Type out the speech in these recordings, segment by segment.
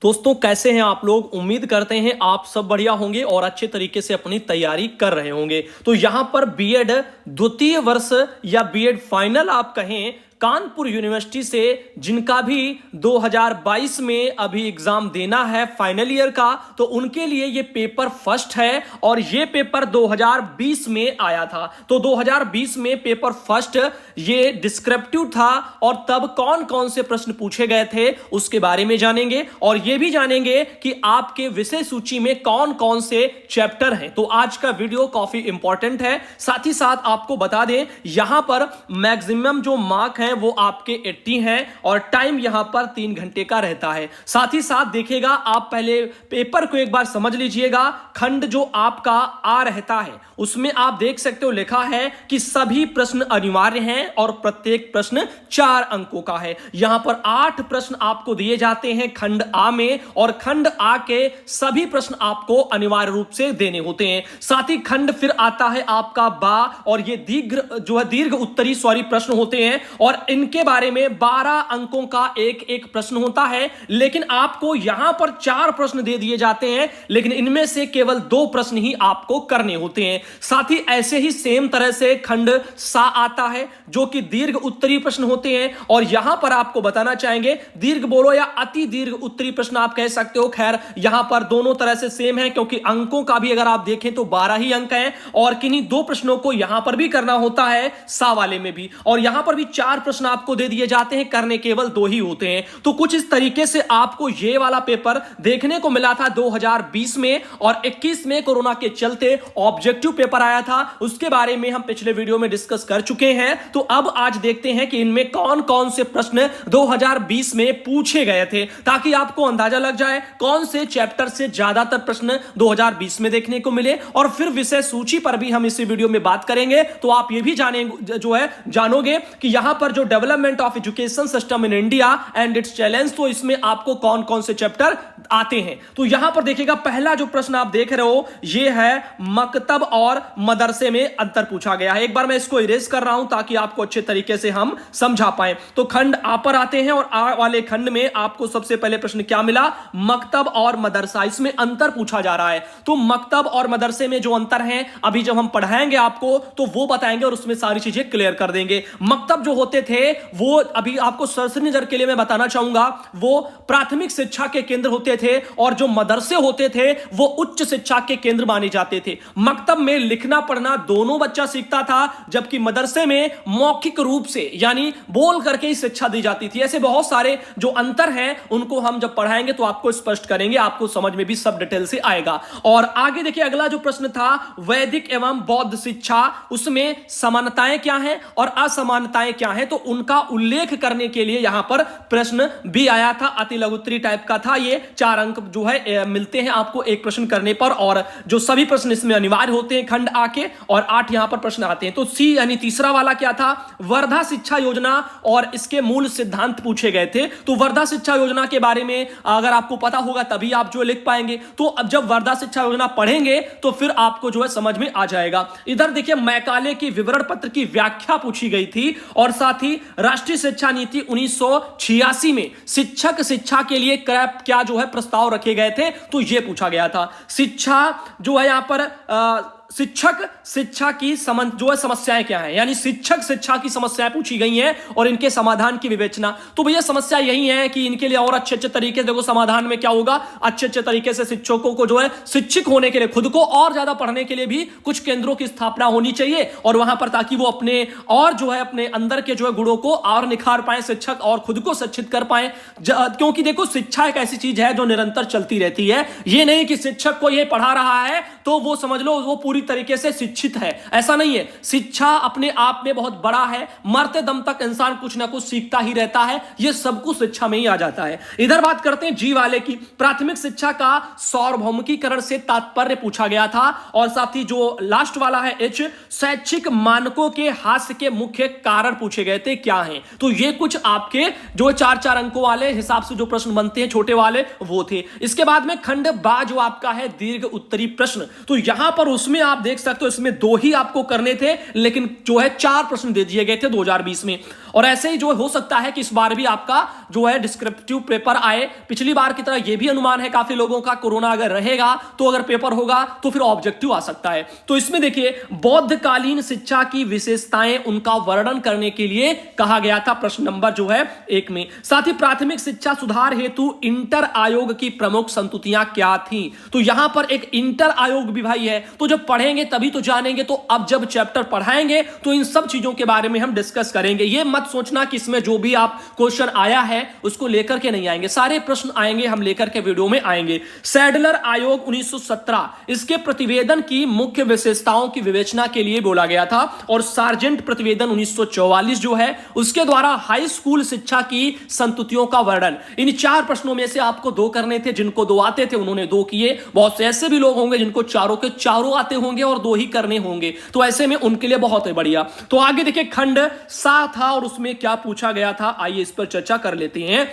दोस्तों कैसे हैं आप लोग। उम्मीद करते हैं आप सब बढ़िया होंगे और अच्छे तरीके से अपनी तैयारी कर रहे होंगे। तो यहां पर बीएड द्वितीय वर्ष या बीएड फाइनल आप कहें कानपुर यूनिवर्सिटी से जिनका भी 2022 में अभी एग्जाम देना है फाइनल ईयर का, तो उनके लिए ये पेपर फर्स्ट है और ये पेपर 2020 में आया था। तो 2020 में पेपर फर्स्ट ये डिस्क्रिप्टिव था और तब कौन कौन से प्रश्न पूछे गए थे उसके बारे में जानेंगे और ये भी जानेंगे कि आपके विषय सूची में कौन कौन से चैप्टर हैं। तो आज का वीडियो काफी इंपॉर्टेंट है। साथ ही साथ आपको बता दें यहां पर मैक्सिमम जो मार्क है वो आपके 80 हैं और टाइम यहां पर 3 घंटे का रहता है। साथ ही साथ देखिएगा आप पहले पेपर को एक बार समझ लीजिएगा। खंड जो आपका आ रहता है उसमें आप देख सकते हो लिखा है कि सभी प्रश्न अनिवार्य हैं और प्रत्येक प्रश्न 4 अंकों का है। यहां पर 8 प्रश्न आपको दिए जाते हैं खंड आ में और खंड आ के सभी प्रश्न आपको अनिवार्य रूप से देने होते हैं। साथ ही खंड फिर आता है आपका बा और ये दीर्घ उत्तरी प्रश्न होते हैं और इनके बारे में 12 अंकों का एक एक प्रश्न होता है। लेकिन आपको यहां पर 4 प्रश्न दे दिए जाते हैं लेकिन इनमें से केवल 2 प्रश्न ही आपको करने होते हैं। साथ ही ऐसे ही सेम तरह से खंड सा आता है जो कि दीर्घ उत्तरी प्रश्न होते हैं और यहां पर आपको बताना चाहेंगे दीर्घ बोलो या अति दीर्घ उत्तरी प्रश्न आप कह सकते हो। खैर यहां पर दोनों तरह से सेम है क्योंकि अंकों का भी अगर आप देखें तो 12 ही अंक हैं और किन्हीं 2 प्रश्नों को यहां पर भी करना होता है सा वाले में भी, और यहां पर भी 4 प्रश्न आपको दे दिए जाते हैं, करने केवल 2 ही होते हैं। तो कुछ इस तरीके से आपको यह वाला पेपर देखने को मिला था 2020 में और 21 में कोरोना के चलते ऑब्जेक्टिव पेपर आया था। उसके बारे में हम पिछले वीडियो में डिस्कस कर चुके हैं। तो अब आज देखते हैं कि इनमें कौन कौन से प्रश्न 2020 में पूछे गए थे ताकि आपको अंदाजा लग जाए कौन से चैप्टर से ज्यादातर प्रश्न 2020 में देखने को मिले। और फिर विषय सूची पर भी हम इसी वीडियो में बात करेंगे तो आप ये भी जानोगे कि यहां पर जो development of education system in India and it's challenge, तो इसमें आपको कौन कौन से चैप्टर आते हैं। तो यहां पर देखिएगा पहला जो प्रश्न आप देख रहे हो यह है मकतब और मदरसे में अंतर पूछा गया है। एक बार मैं इसको इरेज कर रहा हूं ताकि आपको अच्छे तरीके से हम समझा पाए। तो खंड आ पर आते हैं और आ वाले खंड में आपको सबसे पहले प्रश्न क्या मिला, मकतब और मदरसा, इसमें अंतर पूछा जा रहा है। तो मकतब और मदरसे में जो अंतर है अभी जब हम पढ़ाएंगे आपको तो वो बताएंगे और उसमें सारी चीजें क्लियर कर देंगे। मकतब जो होते थे वो अभी आपको सरसरी नजर के लिए मैं बताना चाहूंगा वो प्राथमिक शिक्षा के केंद्र होते थे और जो मदरसे होते थे वो उच्च शिक्षा के केंद्र माने जाते थे। मकतब में लिखना पढ़ना दोनों बच्चा सीखता था जबकि मदरसे में मौखिक रूप से यानी बोल करके ही शिक्षा दी जाती थी। ऐसे बहुत सारे जो अंतर हैं उनको हम जब पढ़ाएंगे तो आपको स्पष्ट करेंगे, आपको समझ में भी सब डिटेल से आएगा। और आगे देखिए अगला जो प्रश्न था वैदिक एवं बौद्ध शिक्षा, उसमें समानताएं क्या हैं और असमानताएं क्या हैं, तो उनका उल्लेख करने के लिए यहां पर प्रश्न भी आया था। अति लघुत्तरी टाइप का था ये। 4 अंक जो है मिलते हैं आपको एक प्रश्न करने पर और जो सभी प्रश्न इसमें अनिवार्य होते हैं खंड आके, और 8 यहां पर प्रश्न आते हैं। तो सी यानी तीसरा वाला क्या था, वर्धा शिक्षा योजना और इसके मूल सिद्धांत पूछे गए थे। तो वर्धा शिक्षा योजना के बारे में अगर आपको पता होगा तभी आप जो लिख पाएंगे। तो अब जब वर्धा शिक्षा योजना पढ़ेंगे तो फिर आपको जो है समझ में आ जाएगा। इधर देखिए मैकाले की विवरण पत्र की व्याख्या पूछी गई थी और साथ ही राष्ट्रीय शिक्षा नीति 1986 में शिक्षक शिक्षा के लिए क्या जो है प्रस्ताव रखे गए थे, तो यह पूछा गया था। शिक्षा जो है यहां पर शिक्षक शिक्षा की जो है समस्याएं क्या है, यानी शिक्षक शिक्षा की समस्याएं पूछी गई हैं और इनके समाधान की विवेचना। तो भैया समस्या यही है कि इनके लिए और अच्छे तरीके से देखो समाधान में क्या होगा, अच्छे तरीके से शिक्षकों को जो है शिक्षक होने के लिए खुद को और ज्यादा पढ़ने के लिए भी कुछ केंद्रों की स्थापना होनी चाहिए और वहां पर ताकि वो अपने और जो है अपने अंदर के जो है गुणों को और निखार पाए, शिक्षक और खुद को शिक्षित कर पाए। क्योंकि देखो शिक्षा एक ऐसी चीज है जो निरंतर चलती रहती है। ये नहीं कि शिक्षक को ये पढ़ा रहा है तो वो समझ लो वो पूरी तरीके से शिक्षित है, ऐसा नहीं है। शिक्षा अपने आप में बहुत बड़ा है, मरते दम तक इंसान कुछ ना कुछ सीखता ही रहता है, यह सब कुछ शिक्षा में ही आ जाता है। इधर बात करते हैं जी वाले की, प्राथमिक शिक्षा का सार्वभौमिकीकरण से तात्पर्य पूछा गया था और साथ ही जो लास्ट वाला है एच, शैक्षिक मानकों के हास्य के मुख्य कारण पूछे गए थे क्या हैं। तो ये कुछ आपके जो 4 अंकों वाले हिसाब से जो प्रश्न बनते हैं छोटे वाले वो थे। इसके बाद में खंड बा जो आपका है दीर्घ उत्तरी प्रश्न, तो यहां पर उसमें आप देख सकते हो इसमें 2 ही आपको करने थे, लेकिन जो है 4 प्रश्न दे दिए गए थे 2020 में। और ऐसे ही जो हो सकता है कि इस बार भी आपका जो है डिस्क्रिप्टिव पेपर आए। पिछली बार की तरह यह भी अनुमान है काफी लोगों का, कोरोना अगर रहेगा तो अगर पेपर होगा तो फिर ऑब्जेक्टिव आ सकता है। तो इसमें देखिए, बौद्धकालीन शिक्षा की विशेषताएं, उनका वर्णन करने के लिए कहा गया था, प्रश्न नंबर जो है 1 में। साथ ही प्राथमिक शिक्षा सुधार हेतु इंटर आयोग की प्रमुख संस्तुतियां क्या थी। तो यहां पर एक इंटर आयोग भी भाई है, तो जब पढ़ेंगे तभी तो जानेंगे। तो अब जब चैप्टर पढ़ाएंगे तो इन सब चीजों के बारे में हम डिस्कस करेंगे। ये मत सोचना कि इसमें जो भी आप क्वेश्चन आया है उसको लेकर के नहीं आएंगे, सारे प्रश्न आएंगे, हम लेकर के वीडियो में आएंगे। सैडलर आयोग 1917, इसके प्रतिवेदन की मुख्य विशेषताओं की विवेचना के लिए बोला गया था। और सार्जेंट प्रतिवेदन 1944 जो है उसके द्वारा हाई स्कूल शिक्षा की संस्तुतियों का वर्णन। इन 4 प्रश्नों में से आपको 2 करने थे, जिनको 2 आते थे उन्होंने 2 किए। बहुत से ऐसे भी लोग होंगे जिनको चारों के चारों आते होंगे और 2 ही करने होंगे, तो ऐसे में उनके लिए बहुत ही बढ़िया। तो आगे देखिए, खंड 7 था और उसमें क्या पूछा गया था, आइए इस पर चर्चा कर लेते हैं।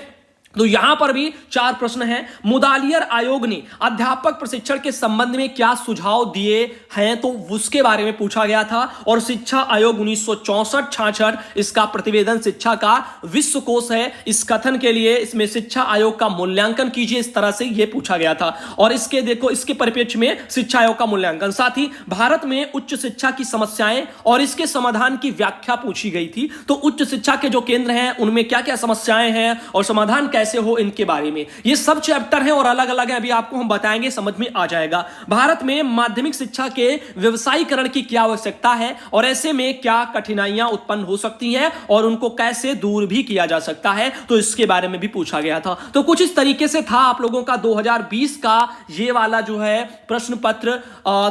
तो यहां पर भी 4 प्रश्न हैं। मुदालियर आयोग ने अध्यापक प्रशिक्षण के संबंध में क्या सुझाव दिए हैं, तो उसके बारे में पूछा गया था। और शिक्षा आयोग 1964-66, इसका प्रतिवेदन शिक्षा का विश्वकोश है। इस कथन के लिए इसमें शिक्षा आयोग का मूल्यांकन कीजिए, इस तरह से यह पूछा गया था। और इसके देखो, इसके परिप्रेक्ष्य में शिक्षा आयोग का मूल्यांकन, साथ ही भारत में उच्च शिक्षा की समस्याएं और इसके समाधान की व्याख्या पूछी गई थी। तो उच्च शिक्षा के जो केंद्र हैं उनमें क्या क्या समस्याएं हैं और समाधान कैसे हो, इनके बारे में ये सब चैप्टर हैं और अलग अलग है, अभी आपको हम बताएंगे, समझ में आ जाएगा। भारत में माध्यमिक शिक्षा के व्यवसायीकरण की क्या आवश्यकता है और ऐसे में क्या कठिनाइयां उत्पन्न हो सकती हैं और उनको कैसे दूर भी किया जा सकता है, तो इसके बारे में भी पूछा गया था। तो कुछ इस तरीके से था आप लोगों का 2020 का ये वाला जो है प्रश्न पत्र।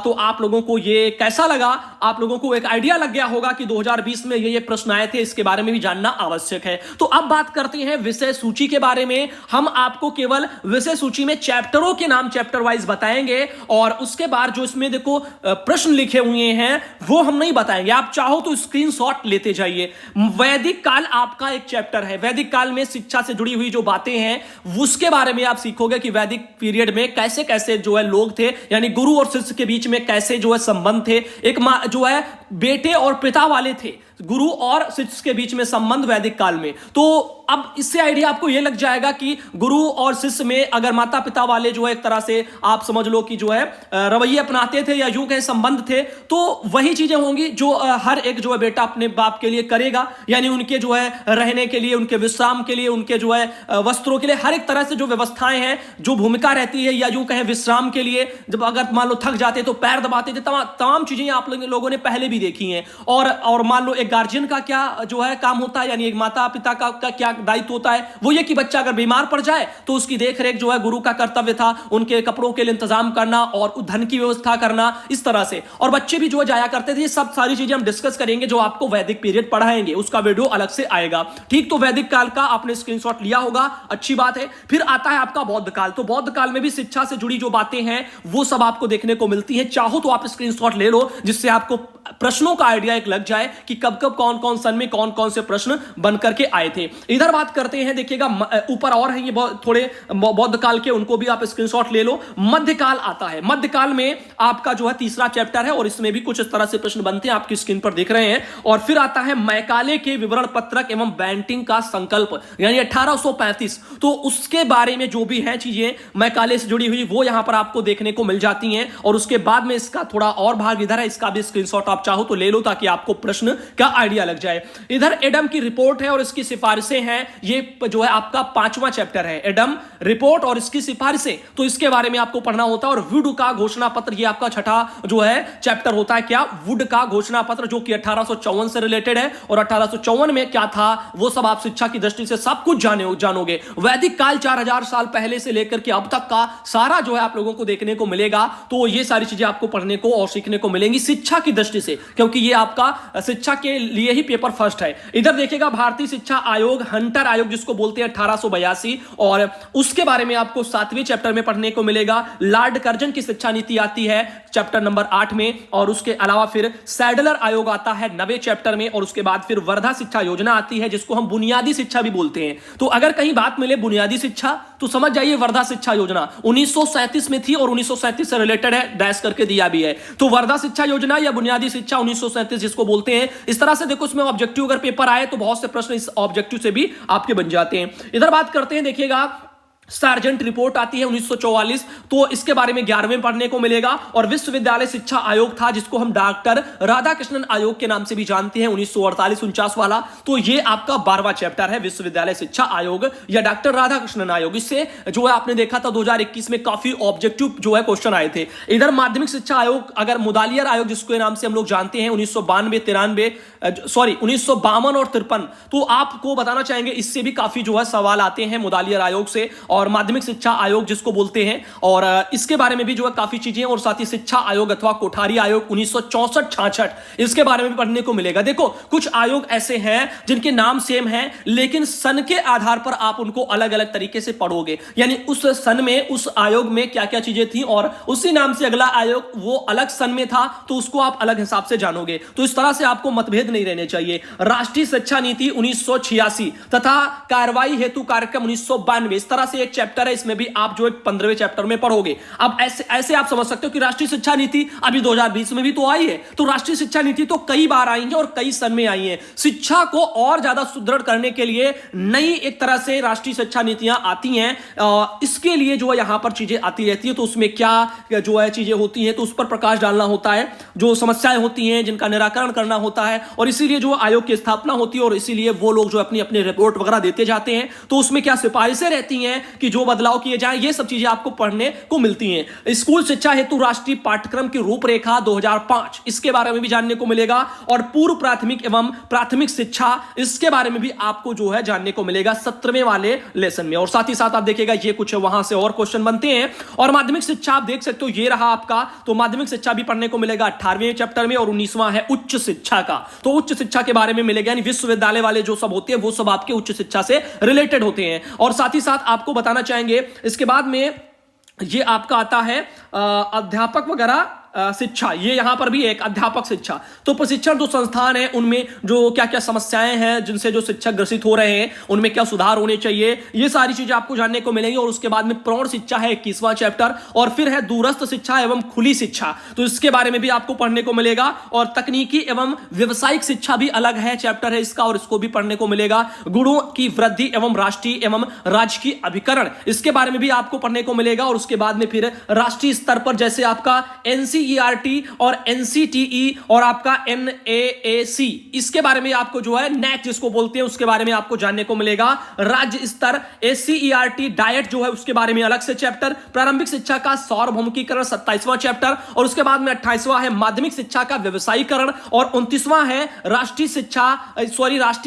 तो आप लोगों को ये कैसा लगा, आप लोगों को एक आइडिया लग गया होगा कि 2020 में ये प्रश्न आए थे, इसके बारे में भी जानना आवश्यक है। तो अब बात करते हैं विषय सूची के बारे में। हम आपको केवल विषय सूची में चैप्टरों के नाम चैप्टर वाइज बताएंगे और उसके बाद जो इसमें देखो प्रश्न लिखे हुए हैं वो हम नहीं बताएंगे। आप चाहो तो स्क्रीनशॉट लेते जाइए। वैदिक काल आपका एक चैप्टर है। वैदिक काल में शिक्षा से जुड़ी हुई जो बातें हैं उसके बारे में आप सीखोगे कि वैदिक पीरियड में कैसे कैसे जो है लोग थे, यानी गुरु और शिष्य के बीच में कैसे जो है संबंध थे। एक जो है बेटे और पिता वाले थे, गुरु और शिष्य के बीच में संबंध वैदिक काल में। तो अब इससे आइडिया आपको यह लग जाएगा कि गुरु और शिष्य में अगर माता पिता वाले जो है एक तरह से आप समझ लो कि जो है रवैये अपनाते थे या यूं कहें संबंध थे, तो वही चीजें होंगी जो हर एक जो है बेटा अपने बाप के लिए करेगा। यानी उनके जो है रहने के लिए, उनके विश्राम के लिए, उनके जो है वस्त्रों के लिए, हर एक तरह से जो व्यवस्थाएं हैं, जो भूमिका रहती है, या यूं कहें विश्राम के लिए, जब अगर मान लो थक जाते तो पैर दबाते थे, तमाम चीजें आप लोगों ने पहले भी देखी हैं। और मान लो एक गार्जियन का क्या जो है काम होता है, यानी एक माता पिता का क्या दायित्व होता है, वो ये कि बच्चा अगर बीमार पड़ जाए तो उसकी देखरेख जो है गुरु का कर्तव्य था, उनके कपड़ों के लिए इंतजाम करना और धन की व्यवस्था करना, इस तरह से। और बच्चे भी जो है जाया करते थे। ये सब सारी चीजें हम डिस्कस करेंगे जो आपको वैदिक पीरियड पढ़ाएंगे, उसका वीडियो अलग से आएगा। ठीक, तो वैदिक काल का आपने स्क्रीनशॉट लिया होगा, अच्छी बात है। फिर आता है आपका बौद्ध काल। तो बौद्ध काल में भी शिक्षा से जुड़ी जो बातें हैं वो सब आपको देखने को मिलती है। चाहो तो आप स्क्रीनशॉट ले लो, जिससे आपको प्रश्नों का आइडिया एक लग जाए कि कब कब कौन कौन सन में कौन कौन से प्रश्न बन करके आए थे। इधर बात करते हैं, देखिएगा ऊपर और हैं ये थोड़े बौद्ध काल के, उनको भी आप स्क्रीनशॉट ले लो। मध्यकाल आता है। मध्यकाल में आपका जो है तीसरा चैप्टर है और इसमें भी कुछ इस तरह से प्रश्न बनते हैं, आपकी स्क्रीन पर देख रहे हैं। और फिर आता है मैकाले के विवरण पत्रक एवं बैंटिंग का संकल्प, यानी 1835। तो उसके बारे में जो भी है चीजें मैकाले से जुड़ी हुई वो यहां पर आपको देखने को मिल जाती हैं। और उसके बाद में इसका थोड़ा और भाग इधर है, इसका भी स्क्रीनशॉट आप चाहो तो ले लो ताकि आपको प्रश्न का आइडिया लग जाए। इधर एडम की रिपोर्ट है और इसकी सिफारिशें हैं। ये जो है आपका 5वां चैप्टर है, एडम रिपोर्ट और इसकी सिफारिशें, तो इसके बारे में आपको पढ़ना होता है। और वुड का घोषणा पत्र, ये आपका 6ठा जो है चैप्टर होता है। क्या? वुड का घोषणा पत्र, जो कि 1854 से रिलेटेड है। और 1854 में क्या था वो सब आप शिक्षा की दृष्टि से सब कुछ जानोगे। वैदिक काल 4000 साल पहले से लेकर के अब तक का सारा जो है आप लोगों को देखने को मिलेगा। तो ये सारी चीजें आपको पढ़ने को और सीखने को मिलेंगी शिक्षा की दृष्टि से, क्योंकि ये आपका शिक्षा के लिए ही पेपर फर्स्ट है। इधर देखिएगा भारतीय शिक्षा आयोग, हंटर आयोग जिसको बोलते हैं, 1882, और उसके बारे में आपको 7वें चैप्टर में पढ़ने को मिलेगा। लॉर्ड कर्जन की शिक्षा नीति आती है चैप्टर नंबर 8 में। और उसके अलावा फिर सैडलर आयोग आता है 9वें चैप्टर में। और उसके बाद फिर वर्धा शिक्षा योजना आती है, जिसको हम बुनियादी शिक्षा भी बोलते हैं। तो अगर कहीं बात मिले बुनियादी शिक्षा, तो तो समझ जाइए वर्धा शिक्षा योजना 1937 में थी और 1937 से रिलेटेड है, डैश करके दिया भी है। तो वर्धा शिक्षा योजना या बुनियादी शिक्षा 1937 जिसको बोलते हैं, इस तरह से देखो इसमें ऑब्जेक्टिव अगर पेपर आए तो बहुत से प्रश्न इस ऑब्जेक्टिव से भी आपके बन जाते हैं। इधर बात करते हैं, देखिएगा सार्जेंट रिपोर्ट आती है 1944, तो इसके बारे में 11वें पढ़ने को मिलेगा। और विश्वविद्यालय शिक्षा आयोग था जिसको हम डॉक्टर राधाकृष्णन आयोग के नाम से भी जानते हैं, 1948-49 वाला, तो ये आपका 12वां चैप्टर है विश्वविद्यालय शिक्षा आयोग या डॉक्टर राधाकृष्णन आयोग। इससे जो है आपने देखा था 2021 में काफी ऑब्जेक्टिव जो है क्वेश्चन आए थे। इधर माध्यमिक शिक्षा आयोग, अगर मुदालियर आयोग जिसके नाम से हम लोग जानते हैं 1952 और 53, तो आपको बताना चाहेंगे इससे भी काफी जो है सवाल आते हैं मुदालियर आयोग से और माध्यमिक शिक्षा आयोग जिसको बोलते हैं, और इसके बारे में भी जो है काफी चीजें, और साथ ही शिक्षा आयोग अथवा कोठारी आयोग 1964-66 इसके बारे में भी पढ़ने को मिलेगा। देखो कुछ आयोग ऐसे हैं जिनके नाम सेम हैं लेकिन सन के आधार पर आप उनको अलग अलग तरीके से पढ़ोगे, यानी उस सन में उस आयोग में क्या क्या चीजें थी और उसी नाम से अगला आयोग वो अलग सन में था तो उसको आप अलग हिसाब से जानोगे। तो इस तरह से आपको मतभेद नहीं रहने चाहिए। राष्ट्रीय शिक्षा नीति 1986 तथा कार्रवाई हेतु कार्यक्रम 1992, इस तरह से एक चैप्टर है, इसमें भी आप जो 15वें चैप्टर में पढ़ोगे। अब ऐसे आप समझ सकते हो कि राष्ट्रीय शिक्षा नीति अभी 2020 में भी तो आई है, तो राष्ट्रीय शिक्षा नीति तो कई बार आई है और कई सन में आई है। शिक्षा को और ज्यादा सुदृढ़ करने के लिए नई एक तरह से राष्ट्रीय शिक्षा नीतियां आती हैं, इसके लिए जो है यहां पर चीजें आती रहती है, तो उसमें क्या जो है चीजें होती हैं तो उस पर प्रकाश डालना होता है, जो समस्याएं होती हैं जिनका निराकरण करना होता है, और इसीलिए जो आयोग की स्थापना होती है और इसीलिए वो लोग जो अपनी अपनी रिपोर्ट वगैरह देते जाते हैं। तो उसमें क्या सिफारिशें रहती हैं कि जो बदलाव किए जाएं, ये सब चीजें आपको पढ़ने को मिलती हैं। स्कूल शिक्षा हेतु राष्ट्रीय पाठ्यक्रम की रूपरेखा 2005, इसके बारे में भी जानने को मिलेगा। और पूर्व प्राथमिक एवं प्राथमिक शिक्षा, इसके बारे में भी आपको जो है जानने को मिलेगा 17वें वाले लेसन में। और साथ ही साथ आप देखिएगा ये कुछ वहां से और क्वेश्चन बनते हैं। और माध्यमिक शिक्षा आप देख सकते हो ये रहा आपका, तो माध्यमिक शिक्षा भी पढ़ने को मिलेगा 18वें चैप्टर में। और 19वां है उच्च शिक्षा का, तो उच्च शिक्षा के बारे में मिलेगा, यानी विश्वविद्यालय वाले जो सब होते हैं वो सब आपके उच्च शिक्षा से रिलेटेड होते हैं। और साथ ही साथ आपको बताना चाहेंगे इसके बाद में ये आपका आता है अध्यापक वगैरह शिक्षा, ये यहां पर भी एक अध्यापक शिक्षा, तो प्रशिक्षण जो संस्थान है उनमें जो क्या क्या समस्याएं हैं जिनसे जो शिक्षक ग्रसित हो रहे हैं उनमें क्या सुधार होने चाहिए, ये सारी चीजें आपको जानने को मिलेंगी। और उसके बाद में प्रौढ़ शिक्षा है 21वां चैप्टर, और फिर है दूरस्थ शिक्षा एवं खुली शिक्षा, तो इसके बारे में भी आपको पढ़ने को मिलेगा। और तकनीकी एवं व्यवसायिक शिक्षा भी अलग है चैप्टर है इसका, और इसको भी पढ़ने को मिलेगा। गुणों की वृद्धि एवं राष्ट्रीय एवं राजकीय अभिकरण, इसके बारे में भी आपको पढ़ने को मिलेगा। और उसके बाद में फिर राष्ट्रीय स्तर पर जैसे आपका एनसीईआरटी और एनसीटीई और आपका एनएएसी, इसके बारे में आपको जो है नेक जिसको बोलते हैं उसके बारे में आपको जानने को मिलेगा। राज्य स्तर एससीईआरटी डाइट जो है उसके बारे में अलग से चैप्टर। प्रारंभिक शिक्षा का सार्वभौमिकीकरण 27वां चैप्टर, और उसके बाद में 28वां है माध्यमिक शिक्षा का व्यवसायीकरण, और 29वां है राष्ट्रीय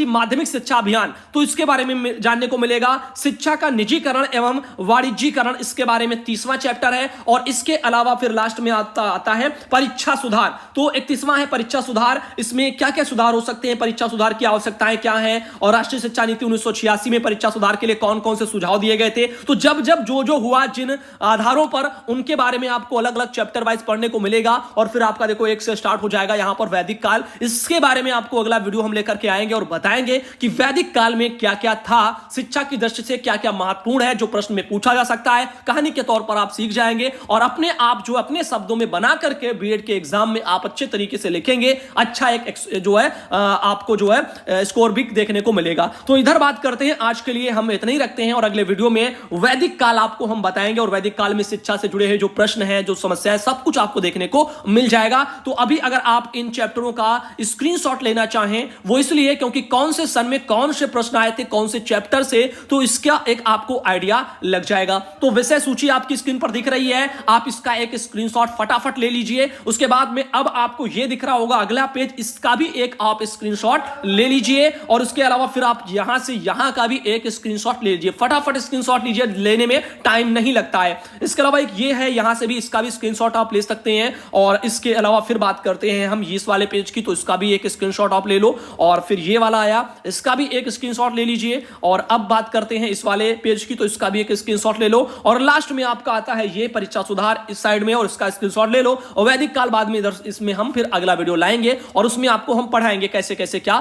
माध्यमिक शिक्षा अभियान, तो इसके बारे में जानने को मिलेगा। शिक्षा का निजीकरण एवं वाणिज्यीकरण, इसके बारे में 30वां चैप्टर है। और इसके अलावा फिर लास्ट में आता है परीक्षा सुधार, तो 31वां है परीक्षा सुधार, इसमें क्या क्या सुधार हो सकते हैं, परीक्षा सुधार की आवश्यकताएं क्या है, और राष्ट्रीय शिक्षा नीति 1986 में परीक्षा सुधार के लिए कौन कौन से सुझाव दिए गए थे। तो जब जब जो हुआ जिन आधारों पर उनके बारे में आपको अलग अलग चैप्टर वाइज पढ़ने को मिलेगा। और फिर आपका देखो एक से स्टार्ट हो जाएगा यहां पर वैदिक काल, इसके बारे में आपको अगला वीडियो हम लेकर के आएंगे और बताएंगे कि वैदिक काल में क्या क्या था, शिक्षा की दृष्टि से क्या क्या महत्वपूर्ण है जो प्रश्न में पूछा जा सकता है, कहानी के तौर पर आप सीख जाएंगे और अपने आप जो अपने शब्दों में बना करके बीएड के एग्जाम में आप अच्छे तरीके से लिखेंगे, अच्छा एक जो है आपको जो है स्कोर भी देखने को मिलेगा। तो इधर बात करते हैं, आज के लिए हम इतना ही रखते हैं और अगले वीडियो में वैदिक काल आपको हम बताएंगे और वैदिक काल में शिक्षा से जुड़े हैं जो प्रश्न हैं, जो समस्याएं, सब कुछ आपको देखने को मिल जाएगा। तो अभी अगर आप इन चैप्टरों का स्क्रीनशॉट लेना चाहें, वो इसलिए क्योंकि कौन से सन में कौन से प्रश्न आए थे, कौन से चैप्टर से, तो इसका एक आपको आइडिया लग जाएगा। तो विषय सूची आपकी स्क्रीन पर दिख रही है, आप इसका एक स्क्रीनशॉट फटाफट ले लीजिए। उसके बाद में अब आपको यह दिख रहा होगा अगला पेज, इसका भी एक आप स्क्रीनशॉट ले लीजिए। और उसके अलावा फिर आप यहां से यहां का भी एक स्क्रीनशॉट ले लीजिए, फटाफट स्क्रीनशॉट लीजिए, लेने में टाइम नहीं लगता है। इसके अलावा एक ये है, यहां से भी इसका भी स्क्रीनशॉट आप ले सकते हैं। और इसके अलावा फिर बात करते हैं हम इस वाले पेज की, तो इसका भी एक स्क्रीनशॉट आप ले लो। और फिर ये वाला आया, इसका भी एक स्क्रीनशॉट ले लीजिए। और अब बात करते हैं इस वाले पेज की, तो इसका भी एक स्क्रीनशॉट ले लो। और लास्ट में आपका आता है ये परीक्षा सुधार इस साइड में, और इसका स्क्रीनशॉट ले लो। और वैदिक काल बाद में इसमें हम फिर अगला वीडियो लाएंगे और उसमें आपको हम पढ़ाएंगे कैसे कैसे क्या